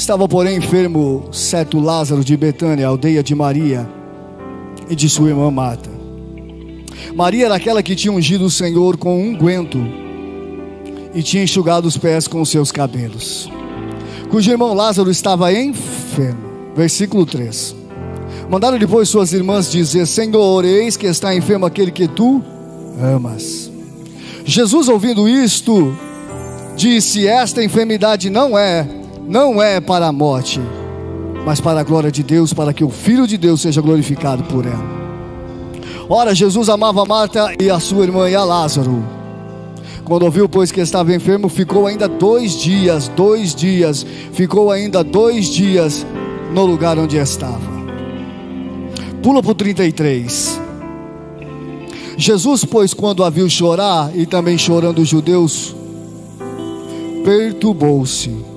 Estava, porém, enfermo certo Lázaro de Betânia, aldeia de Maria e de sua irmã Marta. Maria era aquela que tinha ungido o Senhor com unguento e tinha enxugado os pés com os seus cabelos, cujo irmão Lázaro estava enfermo. Versículo 3. Mandaram depois suas irmãs dizer: Senhor, eis que está enfermo aquele que tu amas. Jesus, ouvindo isto, disse: esta enfermidade não é para a morte, mas para a glória de Deus, para que o Filho de Deus seja glorificado por ela. Ora, Jesus amava a Marta e a sua irmã e a Lázaro. Quando ouviu, pois, que estava enfermo, ficou ainda 2 dias, no lugar onde estava. Pula para o 33. Jesus, pois, quando a viu chorar, e também chorando os judeus, perturbou-se,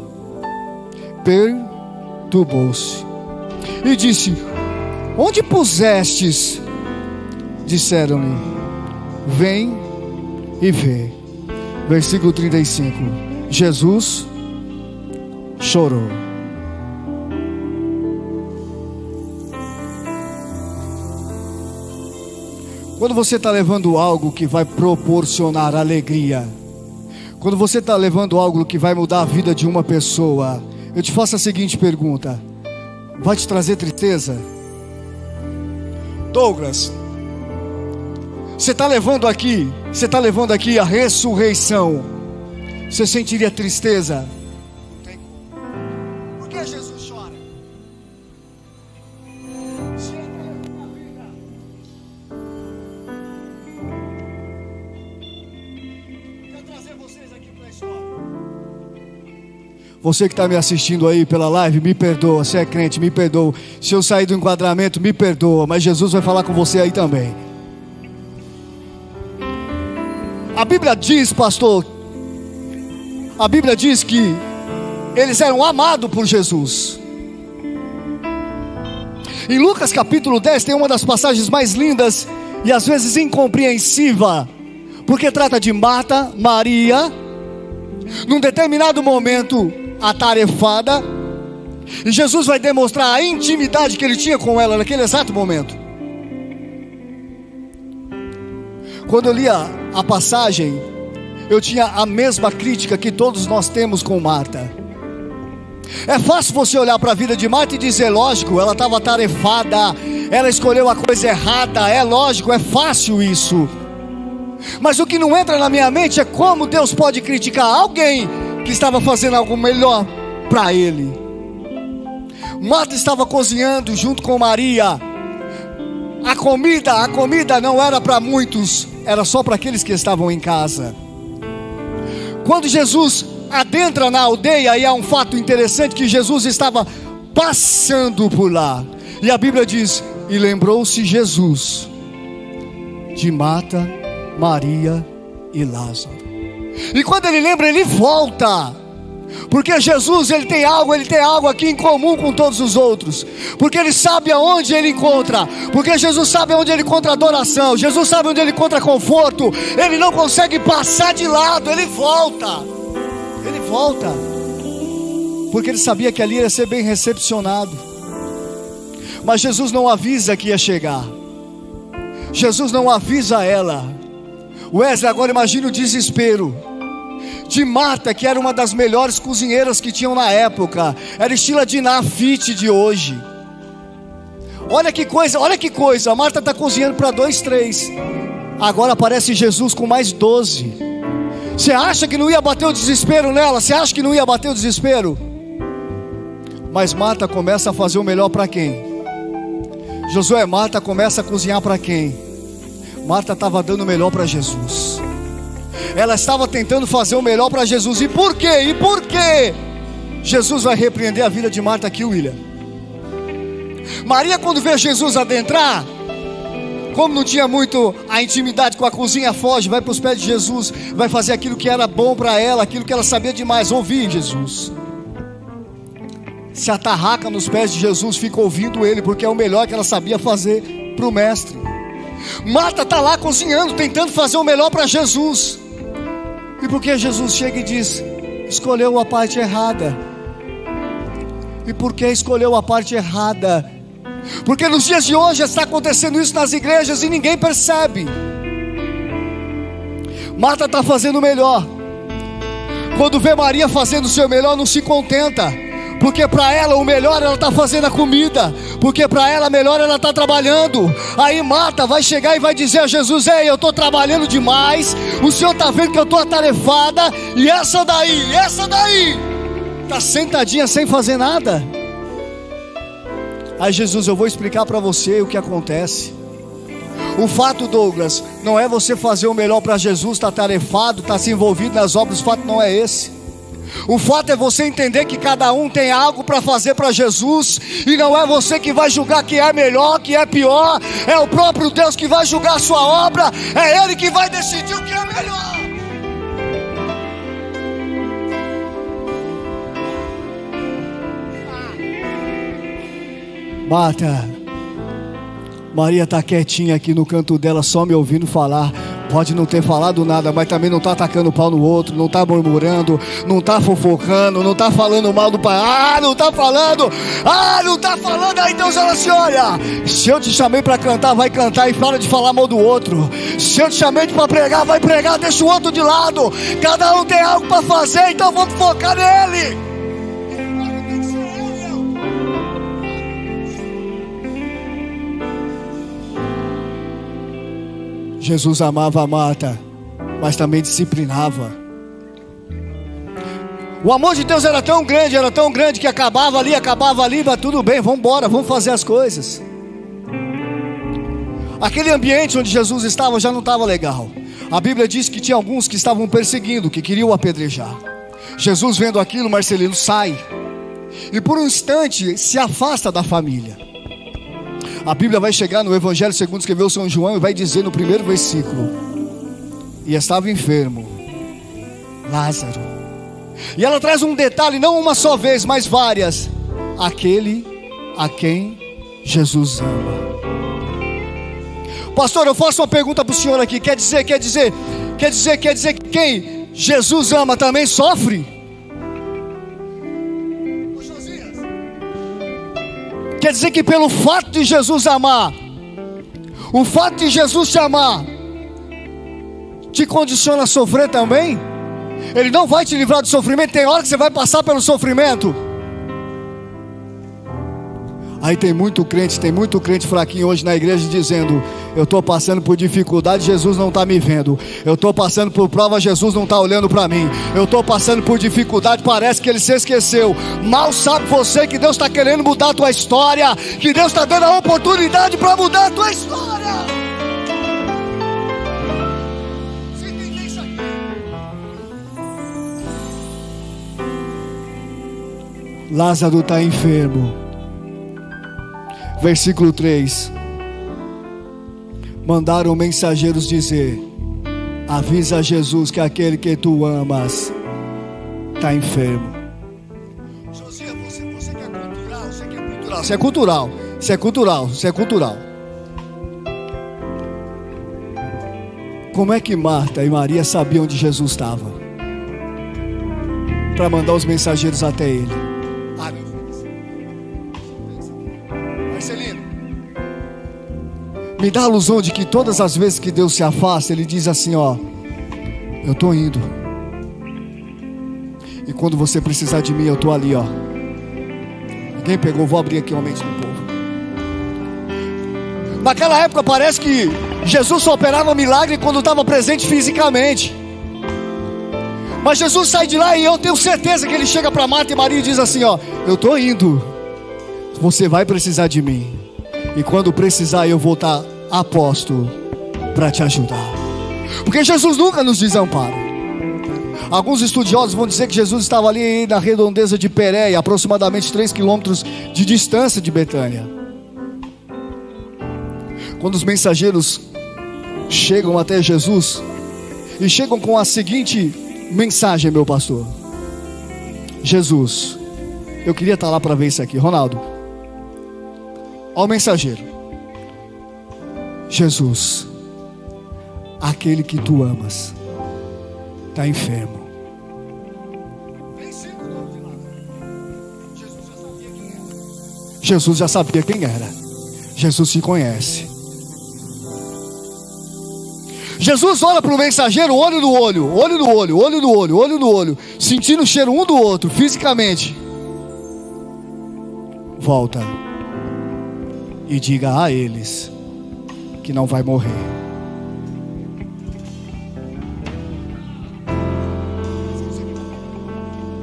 e disse: onde pusestes? Disseram-lhe: vem e vê. Versículo 35. Jesus chorou. Quando você está levando algo que vai proporcionar alegria, quando você está levando algo que vai mudar a vida de uma pessoa, eu te faço a seguinte pergunta: vai te trazer tristeza? Douglas, você está levando aqui a ressurreição, você sentiria tristeza? Por que Jesus chora? Se ele está levando a vida, quero trazer vocês aqui para a história. Você que está me assistindo aí pela live, me perdoa. Se é crente, me perdoa. Se eu sair do enquadramento, me perdoa. Mas Jesus vai falar com você aí também. A Bíblia diz, pastor, a Bíblia diz que eles eram amados por Jesus. Em Lucas capítulo 10 tem uma das passagens mais lindas e às vezes incompreensível, porque trata de Marta, Maria, num determinado momento atarefada, e Jesus vai demonstrar a intimidade que ele tinha com ela naquele exato momento. Quando eu lia a passagem, eu tinha a mesma crítica que todos nós temos com Marta. É fácil você olhar para a vida de Marta e dizer: lógico, ela estava atarefada, ela escolheu a coisa errada, é lógico, é fácil isso. Mas o que não entra na minha mente é como Deus pode criticar alguém que estava fazendo algo melhor para ele. Marta estava cozinhando junto com Maria. A comida não era para muitos, era só para aqueles que estavam em casa. Quando Jesus adentra na aldeia, e há um fato interessante, que Jesus estava passando por lá, e a Bíblia diz: e lembrou-se Jesus de Marta, Maria e Lázaro. E quando ele lembra, ele volta, porque Jesus ele tem algo aqui em comum com todos os outros, porque ele sabe aonde ele encontra, porque Jesus sabe aonde ele encontra adoração, Jesus sabe onde ele encontra conforto. Ele não consegue passar de lado, ele volta, porque ele sabia que ali ia ser bem recepcionado. Mas Jesus não avisa que ia chegar, Jesus não avisa ela. Wesley, agora imagine o desespero de Marta, que era uma das melhores cozinheiras que tinham na época, era estilo a Dinah Fit de hoje. Olha que coisa, a Marta está cozinhando para 2, 3, agora aparece Jesus com mais 12. Você acha que não ia bater o desespero nela? Mas Marta começa a fazer o melhor para quem? Josué, Marta começa a cozinhar para quem? Marta estava dando o melhor para Jesus. Ela estava tentando fazer o melhor para Jesus. E por quê? Jesus vai repreender a vida de Marta aqui, William. Maria, quando vê Jesus adentrar, como não tinha muito a intimidade com a cozinha, foge, vai para os pés de Jesus, vai fazer aquilo que era bom para ela, aquilo que ela sabia demais, ouvir Jesus. Se atarraca nos pés de Jesus, fica ouvindo ele, porque é o melhor que ela sabia fazer para o mestre. Marta está lá cozinhando, tentando fazer o melhor para Jesus. E porque Jesus chega e diz: escolheu a parte errada. E por que escolheu a parte errada? Porque nos dias de hoje está acontecendo isso nas igrejas e ninguém percebe. Marta está fazendo o melhor. Quando vê Maria fazendo o seu melhor, não se contenta. Porque para ela o melhor ela está fazendo a comida. Porque para ela melhor ela está trabalhando. Aí Marta vai chegar e vai dizer a Jesus: ei, eu estou trabalhando demais. O Senhor está vendo que eu estou atarefada. E essa daí está sentadinha sem fazer nada. Aí Jesus, eu vou explicar para você o que acontece. O fato, Douglas, não é você fazer o melhor para Jesus, estar tarefado, estar se envolvido nas obras. O fato não é esse. O fato é você entender que cada um tem algo para fazer para Jesus. E não é você que vai julgar que é melhor, que é pior. É o próprio Deus que vai julgar a sua obra. É Ele que vai decidir o que é melhor. Marta, Maria está quietinha aqui no canto dela, só me ouvindo falar. Pode não ter falado nada, mas também não está atacando o pau no outro, não está murmurando, não está fofocando, não está falando mal do pai. Não está falando. Aí Deus fala assim: olha, se eu te chamei para cantar, vai cantar e fala de falar mal do outro. Se eu te chamei para pregar, vai pregar, deixa o outro de lado. Cada um tem algo para fazer, então vamos focar nele. Jesus amava a Marta, mas também disciplinava. O amor de Deus era tão grande que acabava ali, mas tudo bem, vamos embora, vamos fazer as coisas. Aquele ambiente onde Jesus estava já não estava legal. A Bíblia diz que tinha alguns que estavam perseguindo, que queriam apedrejar. Jesus, vendo aquilo, Marcelino, sai e por um instante se afasta da família. A Bíblia vai chegar no Evangelho segundo escreveu São João e vai dizer no primeiro versículo: e estava enfermo Lázaro. E ela traz um detalhe, não uma só vez, mas várias: aquele a quem Jesus ama. Pastor, eu faço uma pergunta para o senhor aqui. Quer dizer que quem Jesus ama também sofre? Quer dizer que pelo fato de Jesus amar, o fato de Jesus te amar, te condiciona a sofrer também? Ele não vai te livrar do sofrimento. Tem hora que você vai passar pelo sofrimento. Aí tem muito crente fraquinho hoje na igreja dizendo: eu estou passando por dificuldade, Jesus não está me vendo. Eu estou passando por prova, Jesus não está olhando para mim. Eu estou passando por dificuldade, parece que Ele se esqueceu. Mal sabe você que Deus está querendo mudar a tua história, que Deus está dando a oportunidade para mudar a tua história. Você entendeu isso aqui? Lázaro está enfermo. Versículo 3: mandaram mensageiros dizer: avisa Jesus que aquele que tu amas está enfermo. Josias, você que é cultural, Isso é cultural. Como é que Marta e Maria sabiam onde Jesus estava para mandar os mensageiros até ele? Marcelino, me dá a ilusão de que todas as vezes que Deus se afasta, Ele diz assim: ó, eu estou indo, e quando você precisar de mim, eu estou ali, ó. Ninguém pegou, vou abrir aqui uma mente do povo. Naquela época parece que Jesus só operava milagre quando estava presente fisicamente. Mas Jesus sai de lá e eu tenho certeza que Ele chega para Marta e Maria e diz assim: ó, eu estou indo, você vai precisar de mim, e quando precisar eu vou estar a posto para te ajudar. Porque Jesus nunca nos desampara. Alguns estudiosos vão dizer que Jesus estava ali na redondeza de Pérea, aproximadamente 3 quilômetros de distância de Betânia. Quando os mensageiros chegam até Jesus e chegam com a seguinte mensagem, meu pastor: Jesus, eu queria estar lá para ver isso aqui. Ronaldo, ó o mensageiro: Jesus, aquele que tu amas está enfermo. Jesus já sabia que Jesus já sabia quem era. Jesus se conhece. Jesus olha para o mensageiro, olho no olho, olho no olho, olho no olho, olho no olho, sentindo o cheiro um do outro, fisicamente. Volta e diga a eles que não vai morrer.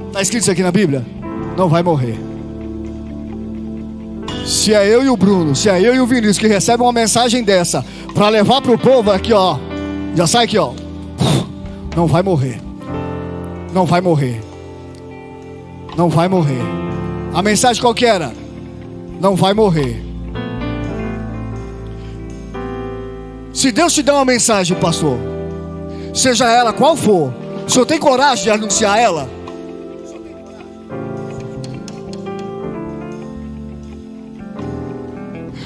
Está escrito isso aqui na Bíblia? Não vai morrer. Se é eu e o Bruno, se é eu e o Vinícius que recebem uma mensagem dessa para levar para o povo, aqui ó, já sai aqui ó, não vai morrer. Não vai morrer. Não vai morrer. A mensagem qual que era? Não vai morrer. Se Deus te der uma mensagem, pastor, seja ela qual for, o senhor tem coragem de anunciar ela?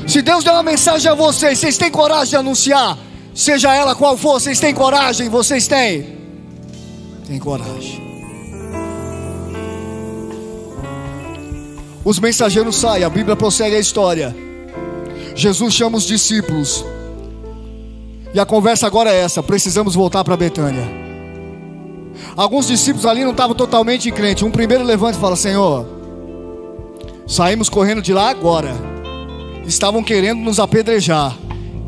Se Deus der uma mensagem a vocês, vocês têm coragem de anunciar? Seja ela qual for, vocês têm coragem? Vocês têm? Tem coragem. Os mensageiros saem, a Bíblia prossegue a história. Jesus chama os discípulos. E a conversa agora é essa: precisamos voltar para Betânia. Alguns discípulos ali não estavam totalmente crentes. Um primeiro levanta e fala: Senhor, saímos correndo de lá agora. Estavam querendo nos apedrejar.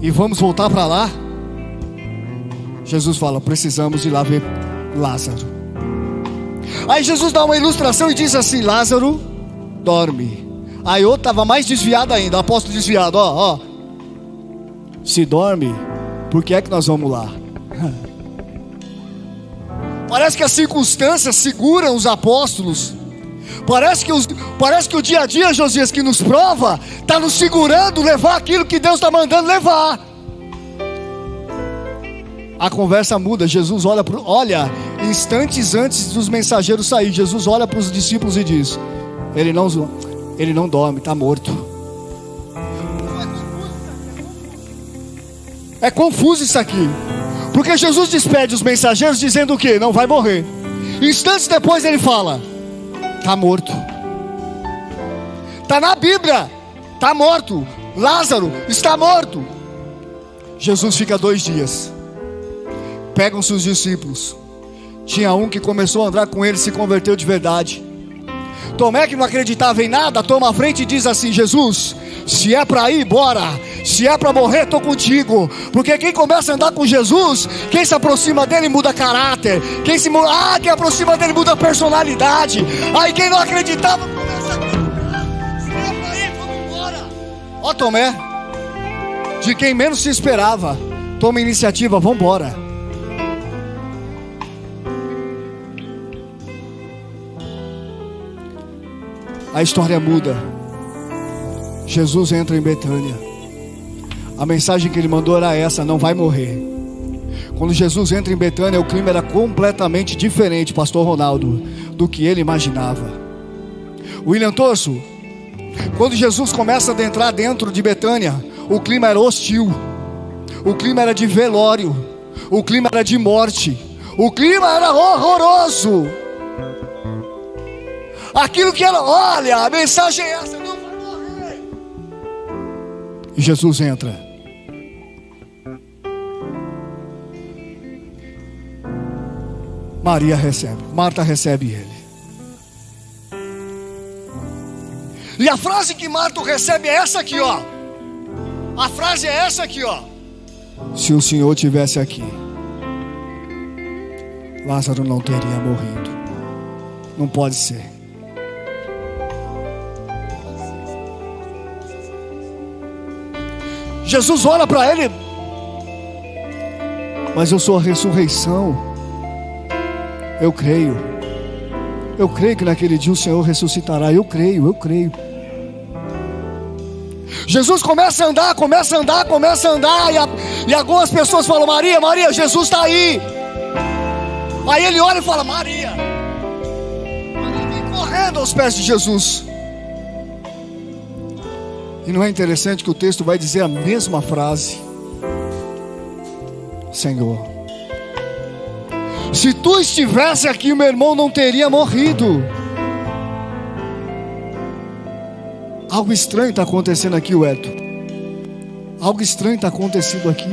E vamos voltar para lá? Jesus fala: precisamos ir lá ver Lázaro. Aí Jesus dá uma ilustração e diz assim: Lázaro dorme. Aí outro estava mais desviado ainda, o apóstolo desviado, ó. Se dorme, por que é que nós vamos lá? Parece que as circunstâncias seguram os apóstolos. Parece que o dia a dia, Josias, que nos prova, está nos segurando levar aquilo que Deus está mandando levar. A conversa muda. Jesus olha, instantes antes dos mensageiros sair, Jesus olha para os discípulos e diz: Ele não dorme, está morto. É confuso isso aqui, porque Jesus despede os mensageiros dizendo o quê? Não vai morrer. Instantes depois ele fala: está morto. Está na Bíblia, está morto. Lázaro está morto. Jesus fica 2 dias. Pegam-se os discípulos. Tinha um que começou a andar com ele, se converteu de verdade. Tomé, que não acreditava em nada, toma a frente e diz assim: Jesus, se é para ir, bora. Se é para morrer, estou contigo. Porque quem começa a andar com Jesus, quem se aproxima dele muda caráter. Quem aproxima dele muda personalidade. Aí quem não acreditava começa a acreditar. Se é para ir, vamos embora. Ó Tomé, de quem menos se esperava, toma iniciativa, vamos embora. A história muda. Jesus entra em Betânia. A mensagem que ele mandou era essa: não vai morrer. Quando Jesus entra em Betânia, o clima era completamente diferente, pastor Ronaldo, do que ele imaginava. William Torso, quando Jesus começa a adentrar dentro de Betânia, o clima era hostil. O clima era de velório. O clima era de morte. O clima era horroroso. Aquilo que era, olha, a mensagem é essa: não vai morrer. E Jesus entra. Marta recebe ele. E a frase que Marta recebe é essa aqui, ó. A frase é essa aqui, ó: se o Senhor tivesse aqui, Lázaro não teria morrido. Não pode ser. Jesus olha para ele: mas eu sou a ressurreição. Eu creio que naquele dia o Senhor ressuscitará. Eu creio. Jesus começa a andar, e algumas pessoas falam: Maria, Jesus está aí. Aí ele olha e fala: Maria vem correndo aos pés de Jesus. E não é interessante que o texto vai dizer a mesma frase: Senhor, se tu estivesse aqui, meu irmão não teria morrido. Algo estranho está acontecendo aqui, Wellington. Algo estranho está acontecendo aqui.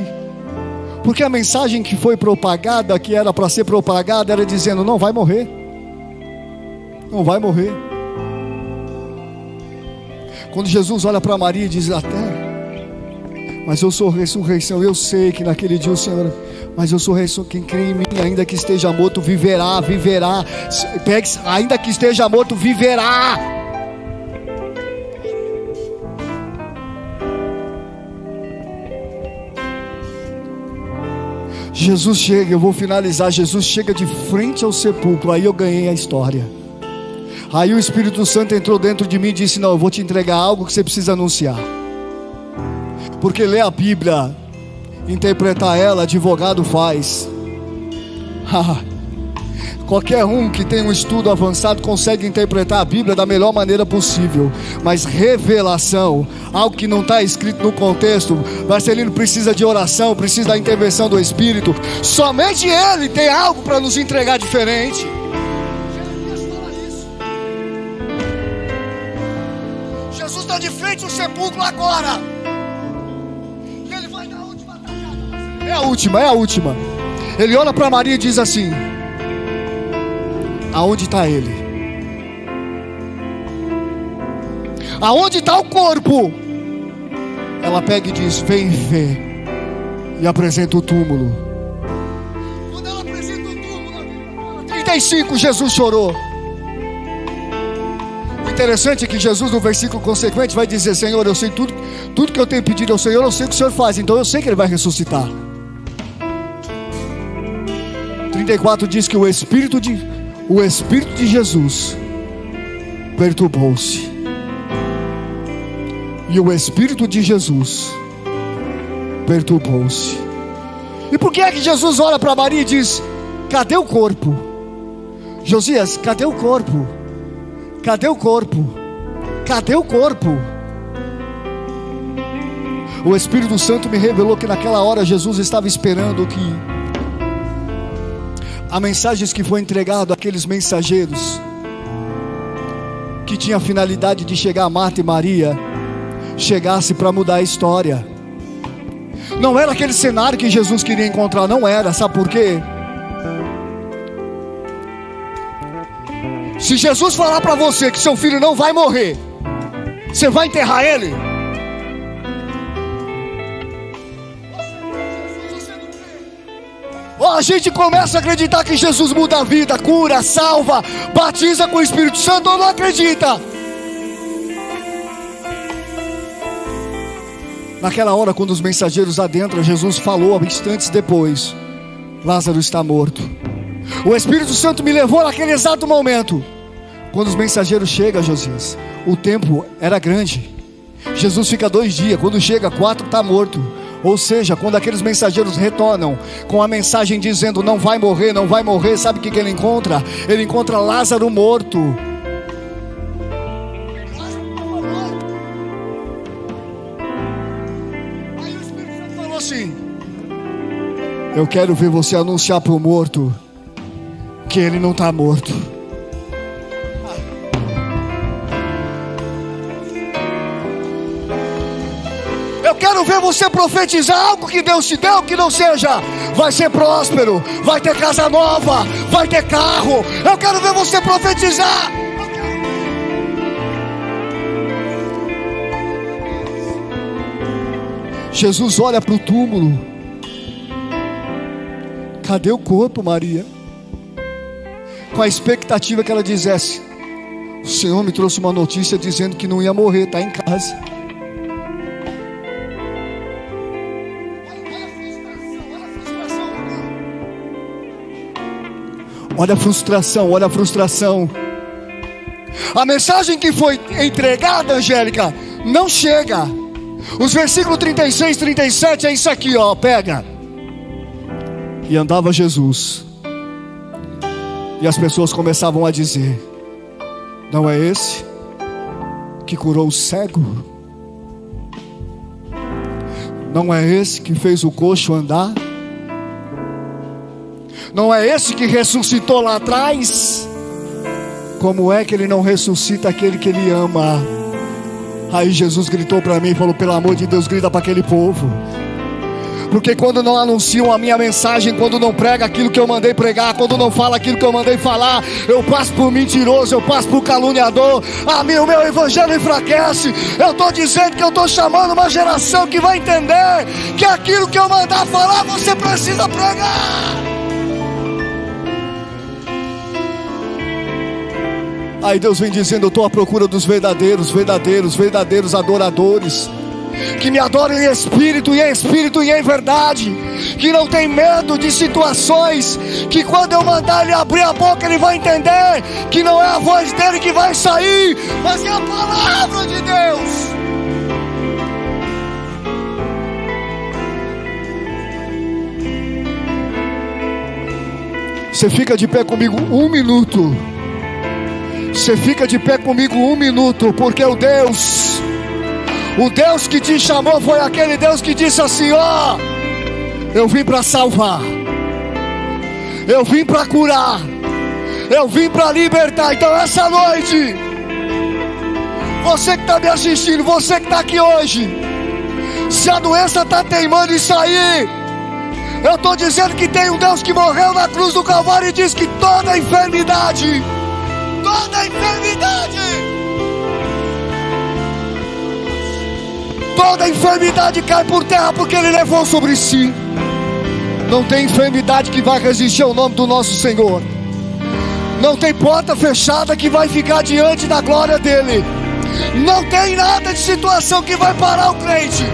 Porque a mensagem que foi propagada, que era para ser propagada, era dizendo: não vai morrer. Não vai morrer. Quando Jesus olha para Maria e diz: até, mas eu sou ressurreição. Eu sei que naquele dia o Senhor, mas eu sou ressurreição. Quem crê em mim, ainda que esteja morto, viverá, viverá. Pegue, ainda que esteja morto, viverá. Jesus chega, eu vou finalizar. Jesus chega de frente ao sepulcro. Aí eu ganhei a história. Aí o Espírito Santo entrou dentro de mim e disse: não, eu vou te entregar algo que você precisa anunciar. Porque ler a Bíblia, interpretar ela, advogado faz. Qualquer um que tem um estudo avançado consegue interpretar a Bíblia da melhor maneira possível. Mas revelação, algo que não está escrito no contexto, Marcelino precisa de oração, precisa da intervenção do Espírito. Somente Ele tem algo para nos entregar diferente. Jesus está de frente ao sepulcro agora. E Ele vai na última tacada. É a última. Ele olha para Maria e diz assim: aonde está ele? Aonde está o corpo? Ela pega e diz: vem ver. E apresenta o túmulo. Quando ela apresenta o túmulo, 35, Jesus chorou. O interessante é que Jesus, no versículo consequente, vai dizer: Senhor, eu sei tudo que eu tenho pedido ao Senhor, eu sei o que o Senhor faz, então eu sei que Ele vai ressuscitar. 34 diz que o Espírito de Jesus perturbou-se. E o Espírito de Jesus perturbou-se. E por que é que Jesus olha para Maria e diz: cadê o corpo? Josias, cadê o corpo? Cadê o corpo? Cadê o corpo? O Espírito Santo me revelou que naquela hora Jesus estava esperando que a mensagem que foi entregada àqueles mensageiros, que tinha a finalidade de chegar a Marta e Maria, chegasse para mudar a história. Não era aquele cenário que Jesus queria encontrar, não era. Sabe por quê? Se Jesus falar para você que seu filho não vai morrer, você vai enterrar ele? A gente começa a acreditar que Jesus muda a vida, cura, salva, batiza com o Espírito Santo, ou não acredita? Naquela hora, quando os mensageiros adentram, Jesus falou instantes depois: Lázaro está morto. O Espírito Santo me levou naquele exato momento. Quando os mensageiros chegam, Josias, o tempo era grande. Jesus fica 2 dias, quando chega 4 está morto. Ou seja, quando aqueles mensageiros retornam com a mensagem dizendo: não vai morrer, não vai morrer, sabe o que ele encontra? Ele encontra Lázaro morto. Aí o Espírito Santo falou assim: eu quero ver você anunciar para o morto que ele não está morto. Eu quero ver você profetizar algo que Deus te deu, que não seja: vai ser próspero, vai ter casa nova, vai ter carro. Eu quero ver você profetizar. Jesus olha para o túmulo. Cadê o corpo, Maria? Com a expectativa que ela dissesse: o Senhor me trouxe uma notícia dizendo que não ia morrer, está em casa. Olha a frustração, olha a frustração. A mensagem que foi entregada, Angélica, não chega. Os versículos 36, 37 é isso aqui, ó, pega. E andava Jesus, e as pessoas começavam a dizer: não é esse que curou o cego? Não é esse que fez o coxo andar? Não é esse que ressuscitou lá atrás? Como é que ele não ressuscita aquele que ele ama? Aí Jesus gritou para mim e falou: pelo amor de Deus, grita para aquele povo. Porque quando não anunciam a minha mensagem, quando não prega aquilo que eu mandei pregar, quando não fala aquilo que eu mandei falar, eu passo por mentiroso, eu passo por caluniador. O meu evangelho enfraquece. Eu estou dizendo que eu estou chamando uma geração que vai entender que aquilo que eu mandar falar, você precisa pregar. Aí Deus vem dizendo: eu estou à procura dos verdadeiros adoradores, que me adorem em espírito e em verdade, que não tem medo de situações, que quando eu mandar ele abrir a boca, ele vai entender que não é a voz dele que vai sair, mas é a palavra de Deus. Você fica de pé comigo um minuto. Você fica de pé comigo um minuto, porque o Deus que te chamou foi aquele Deus que disse assim: ó, eu vim para salvar, eu vim para curar, eu vim para libertar. Então essa noite, você que está me assistindo, você que está aqui hoje, se a doença está teimando em sair, eu estou dizendo que tem um Deus que morreu na cruz do Calvário e diz que toda enfermidade cai por terra, porque Ele levou sobre si. Não tem enfermidade que vai resistir ao nome do nosso Senhor. Não tem porta fechada que vai ficar diante da glória dEle. Não tem nada de situação que vai parar o crente.